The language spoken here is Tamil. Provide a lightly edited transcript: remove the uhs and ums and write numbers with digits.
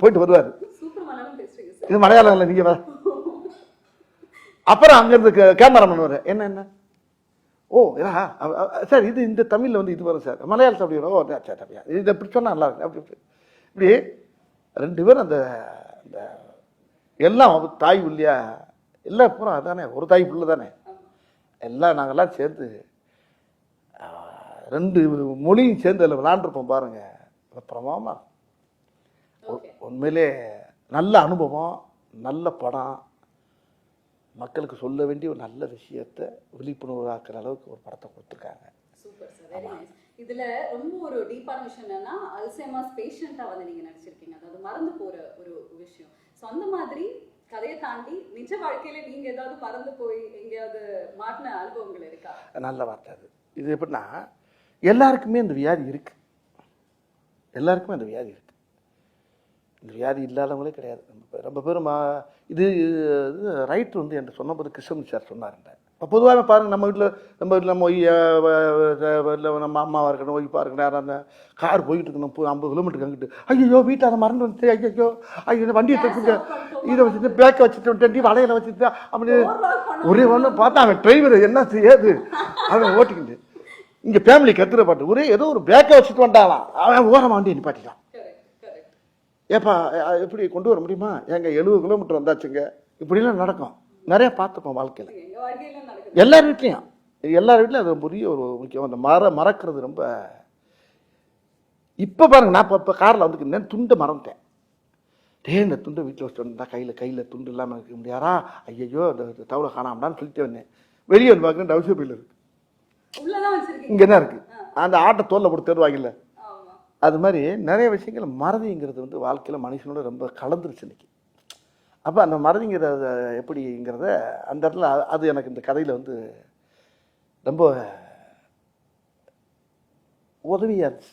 போயிட்டு வருவாரு. இது மலையாளம் இல்லை, நீங்க அப்புறம் அங்கிருந்து கேமராமேன் வருவாரு. என்ன என்ன ஓ சார் இது இந்த தமிழ்ல வந்து இது வரும் சார், மலையாளத்தில் அப்படி வரும். ஓ சரி அப்படியா, இது இப்படி சொன்னா நல்லா இருக்கு அப்படி இப்படி ரெண்டு பேரும் அந்த எல்லாம் தாய் இல்லையா, எல்லாம் பூரா அதானே, ஒரு தாய் புள்ள தானே, எல்லாம் நாங்கெல்லாம் சேர்ந்து ரெண்டு மொழியும் சேர்ந்து அதில் விளாண்டுருப்போம் பாருங்க. பிரமாமா உண்மையிலே நல்ல அனுபவம், நல்ல படம், மக்களுக்கு சொல்ல வேண்டிய ஒரு நல்ல விஷயத்தை விழிப்புணர்வாக்குற அளவுக்கு ஒரு படத்தை கொடுத்துருக்காங்க. Super sir, very nice. இதுல ரொம்ப ஒரு டீப்பான விஷயம் என்னன்னா, அல்சைமர்ஸ் பேஷண்டா வந்து நீங்க நடிச்சிருக்கீங்க, அதாவது மறந்து போற ஒரு விஷயம். ஸோ அந்த மாதிரி கதையை தாண்டி நிஜ வாழ்க்கையில நீங்க ஏதாவது மறந்து போய் எங்கேயாவது மாட்டின அனுபவங்கள் இருக்கா? நல்ல வார்த்தை அது. இது எப்படின்னா, எல்லாருக்குமே இந்த வியாதி இருக்கு, எல்லாருக்குமே அந்த வியாதி இருக்கு. இந்த வியாதி இல்லாதவங்களே கிடையாது. ரொம்ப பேரும் இது ரைட்டு வந்து என்கிட்ட சொன்னபோது கிருஷ்ணன் சார் சொன்னாருங்க. இப்போ பொதுவாக பாருங்கள், நம்ம வீட்டில் நம்ம நம்ம அம்மாவாக இருக்கணும், ஒய்ஃபாக இருக்கணும், யாரும் அந்த கார் போயிட்டு இருக்கணும் 50 கிலோமீட்டருக்கு அங்கிட்டு, ஐயோ வீட்டில் அதை மறந்து வந்துச்சு, ஐயோ வண்டியை தச்சுங்க, இதை வச்சுட்டு பேக்கை வச்சுட்டு வலையில வச்சுட்டு அப்படி ஒரே ஒன்று பார்த்தா அவன் டிரைவர் என்ன செய்யாது அவன் ஓட்டிக்கிட்டு இங்கே ஃபேமிலி கத்துற பாட்டு ஒரே ஏதோ ஒரு பேக்கை வச்சுட்டு வந்தாலாம், அவன் ஓரமாக வண்டியை நிப்பாட்டிட்டான். ஏப்பா எப்படி கொண்டு வர முடியுமா? எங்க 70 கிலோமீட்டர் வந்தாச்சுங்க. இப்படிலாம் நடக்கும், நிறைய பார்த்துப்போம் வாழ்க்கையில், எல்லார் வீட்லையும். எல்லார் வீட்லையும் அது பெரிய ஒரு முக்கியம். அந்த மறக்கிறது ரொம்ப. இப்போ பாருங்க, நான் இப்போ காரில் வந்துருக்கேன், துண்டை மறந்துட்டேன். இந்த துண்டை வீட்டில் வச்சுட்டு வந்தா கையில் துண்டு இல்லாமல் இருக்க முடியாதா, ஐயோ அந்த தவளை காணாமடான்னு சொல்லிட்டு வந்தேன். வெளியே வந்து பார்க்குறேன், டவுசர் பையில் இருக்கு, இங்கே தான் இருக்கு. அந்த ஆட்டை தோலில் போட்டு தருவாங்கல்ல, அது மாதிரி நிறைய விஷயங்கள் மறதிங்கிறது வந்து வாழ்க்கையில் மனுஷனோட ரொம்ப கலந்துருச்சு இன்னைக்கு. அப்போ அந்த மறதிங்கிறத எப்படிங்கிறத அந்த இடத்துல அது எனக்கு இந்த கதையில் வந்து ரொம்ப உதவியாக இருந்துச்சு.